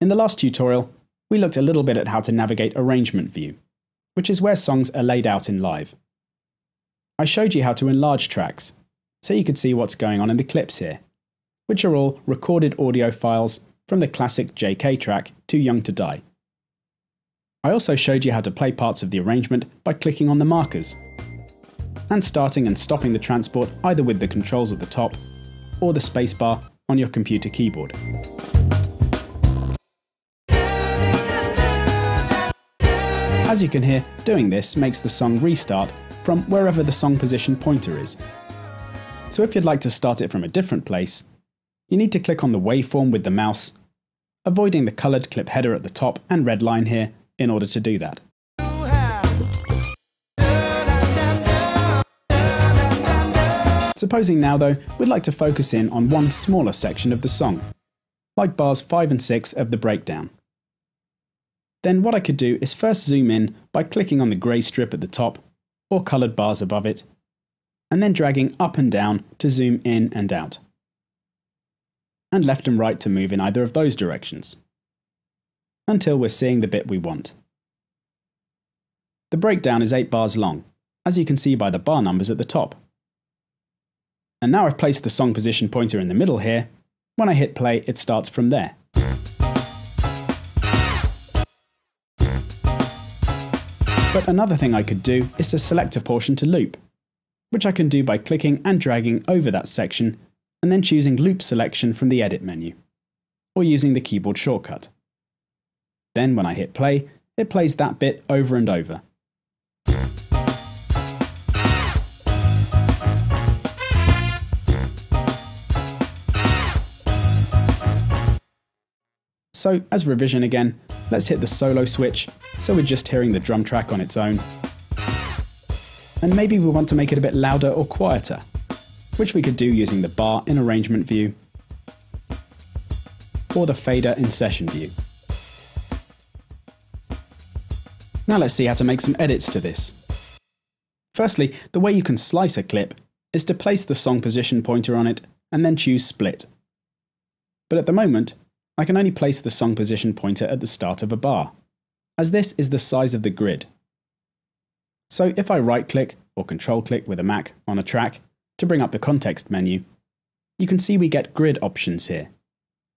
In the last tutorial, we looked a little bit at how to navigate Arrangement View, which is where songs are laid out in live. I showed you how to enlarge tracks, so you could see what's going on in the clips here, which are all recorded audio files from the classic JK track Too Young to Die. I also showed you how to play parts of the arrangement by clicking on the markers, and starting and stopping the transport either with the controls at the top or the spacebar on your computer keyboard. As you can hear, doing this makes the song restart from wherever the song position pointer is. So if you'd like to start it from a different place, you need to click on the waveform with the mouse, avoiding the coloured clip header at the top and red line here in order to do that. Supposing now though, we'd like to focus in on one smaller section of the song, like bars 5 and 6 of the breakdown. Then what I could do is first zoom in by clicking on the grey strip at the top, or coloured bars above it, and then dragging up and down to zoom in and out, and left and right to move in either of those directions, until we're seeing the bit we want. The breakdown is 8 bars long, as you can see by the bar numbers at the top. And now I've placed the song position pointer in the middle here. When I hit play, it starts from there. But another thing I could do is to select a portion to loop, which I can do by clicking and dragging over that section and then choosing Loop Selection from the Edit menu, or using the keyboard shortcut. Then when I hit play, it plays that bit over and over. So, as revision again, let's hit the solo switch, so we're just hearing the drum track on its own. And maybe we want to make it a bit louder or quieter, which we could do using the bar in Arrangement View, or the fader in Session View. Now let's see how to make some edits to this. Firstly, the way you can slice a clip is to place the song position pointer on it and then choose Split. But at the moment, I can only place the song position pointer at the start of a bar, as this is the size of the grid. So if I right-click or control-click with a Mac on a track to bring up the context menu, you can see we get grid options here,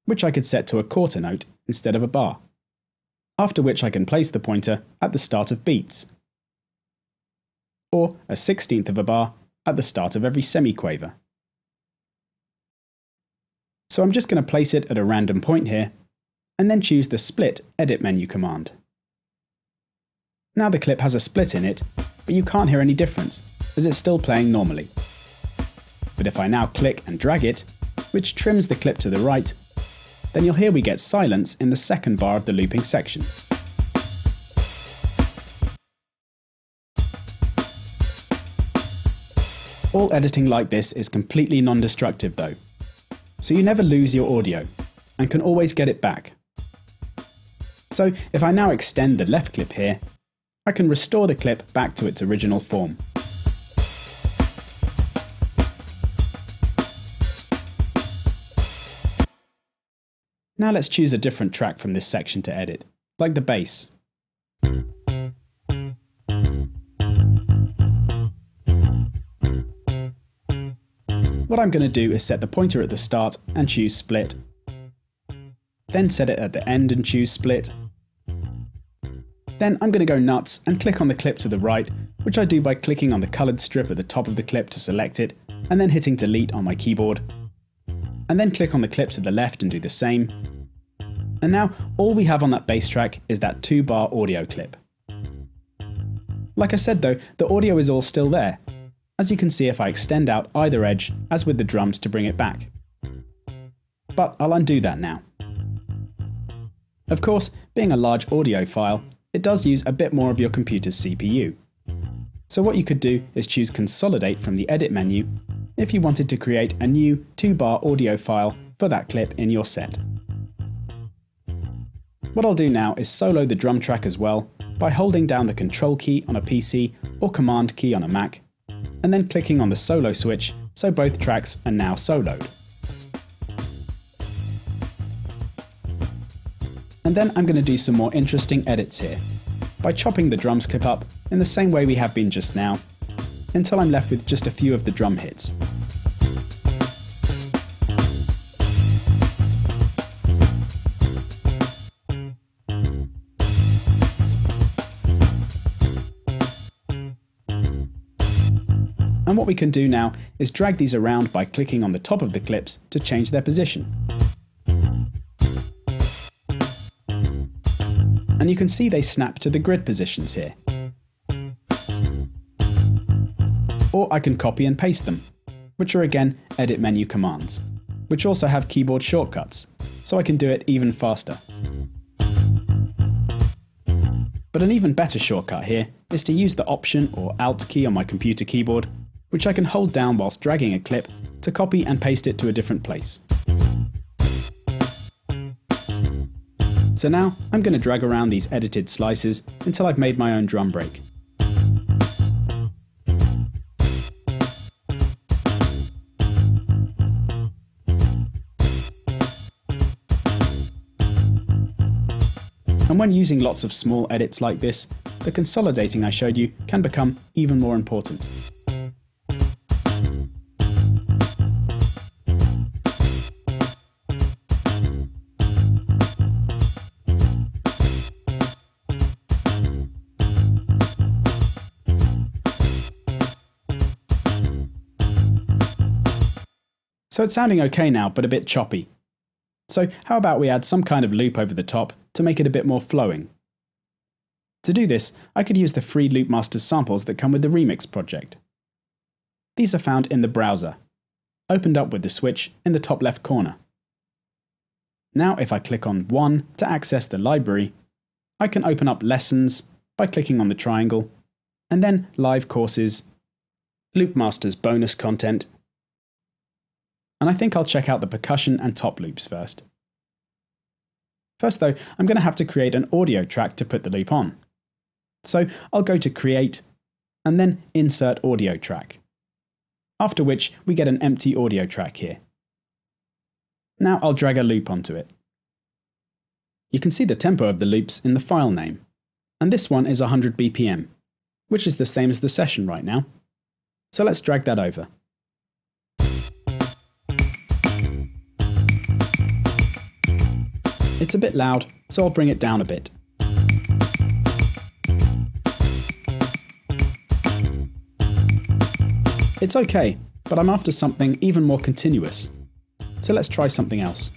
which I could set to a quarter note instead of a bar, after which I can place the pointer at the start of beats, or a 16th of a bar at the start of every semiquaver. So I'm just going to place it at a random point here, and then choose the Split Edit menu command. Now the clip has a split in it, but you can't hear any difference, as it's still playing normally. But if I now click and drag it, which trims the clip to the right, then you'll hear we get silence in the second bar of the looping section. All editing like this is completely non-destructive though, so you never lose your audio, and can always get it back. So if I now extend the left clip here, I can restore the clip back to its original form. Now let's choose a different track from this section to edit, like the bass. What I'm going to do is set the pointer at the start and choose Split, then set it at the end and choose Split. Then I'm going to go nuts and click on the clip to the right, which I do by clicking on the coloured strip at the top of the clip to select it, and then hitting Delete on my keyboard. And then click on the clip to the left and do the same. And now all we have on that bass track is that 2-bar audio clip. Like I said though, the audio is all still there, as you can see if I extend out either edge as with the drums to bring it back. But I'll undo that now. Of course, being a large audio file, it does use a bit more of your computer's CPU. So what you could do is choose Consolidate from the Edit menu if you wanted to create a new 2-bar audio file for that clip in your set. What I'll do now is solo the drum track as well by holding down the Control key on a PC or Command key on a Mac, and then clicking on the solo switch so both tracks are now soloed. And then I'm going to do some more interesting edits here, by chopping the drums clip up in the same way we have been just now, until I'm left with just a few of the drum hits. And what we can do now is drag these around by clicking on the top of the clips to change their position. And you can see they snap to the grid positions here. Or I can copy and paste them, which are again edit menu commands, which also have keyboard shortcuts, so I can do it even faster. But an even better shortcut here is to use the Option or Alt key on my computer keyboard, which I can hold down whilst dragging a clip to copy and paste it to a different place. So now I'm going to drag around these edited slices until I've made my own drum break. And when using lots of small edits like this, the consolidating I showed you can become even more important. So it's sounding okay now, but a bit choppy. So how about we add some kind of loop over the top to make it a bit more flowing? To do this, I could use the free Loopmasters samples that come with the Remix project. These are found in the browser, opened up with the switch in the top left corner. Now if I click on 1 to access the library, I can open up Lessons by clicking on the triangle, and then Live Courses, Loopmasters bonus content, and I think I'll check out the percussion and top loops first. First though, I'm going to have to create an audio track to put the loop on. So I'll go to Create, and then Insert Audio Track. After which we get an empty audio track here. Now I'll drag a loop onto it. You can see the tempo of the loops in the file name, and this one is 100 BPM, which is the same as the session right now. So let's drag that over. It's a bit loud, so I'll bring it down a bit. It's okay, but I'm after something even more continuous. So let's try something else.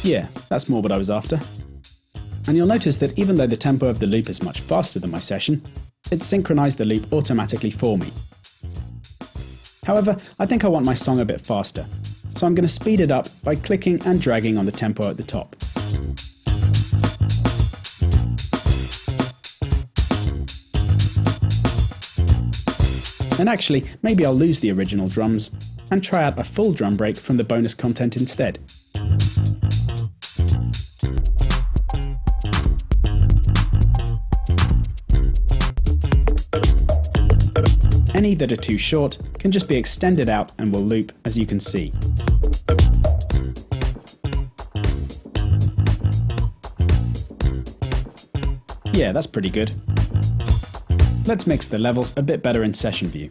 Yeah, that's more what I was after. And you'll notice that even though the tempo of the loop is much faster than my session, it's synchronized the loop automatically for me. However, I think I want my song a bit faster, so I'm going to speed it up by clicking and dragging on the tempo at the top. And actually, maybe I'll lose the original drums and try out a full drum break from the bonus content instead. Any that are too short can just be extended out and will loop, as you can see. Yeah, that's pretty good. Let's mix the levels a bit better in session view.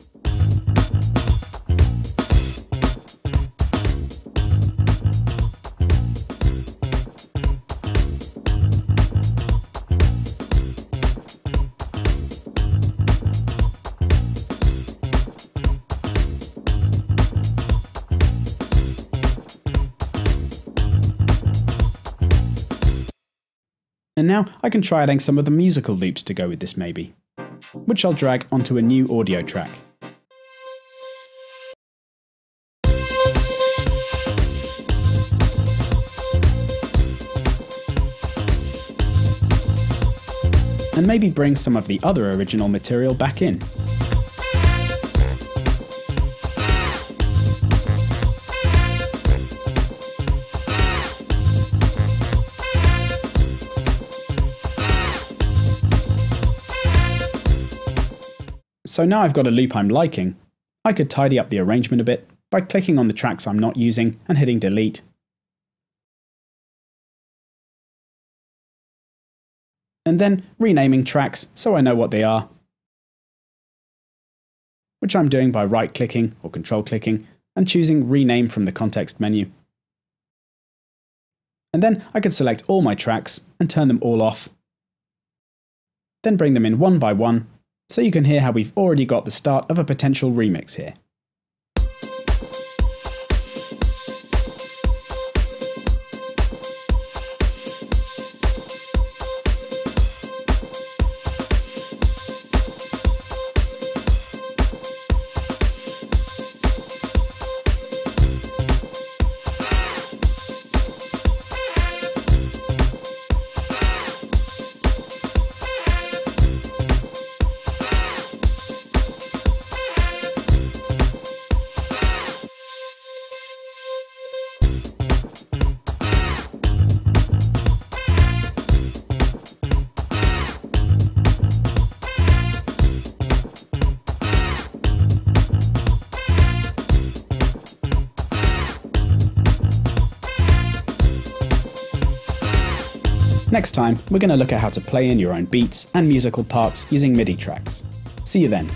And now I can try adding some of the musical loops to go with this maybe, which I'll drag onto a new audio track. And maybe bring some of the other original material back in. So now I've got a loop I'm liking, I could tidy up the arrangement a bit by clicking on the tracks I'm not using and hitting delete. And then renaming tracks so I know what they are, which I'm doing by right-clicking or control-clicking and choosing Rename from the context menu. And then I could select all my tracks and turn them all off. Then bring them in one by one so you can hear how we've already got the start of a potential remix here. Next time, we're going to look at how to play in your own beats and musical parts using MIDI tracks. See you then.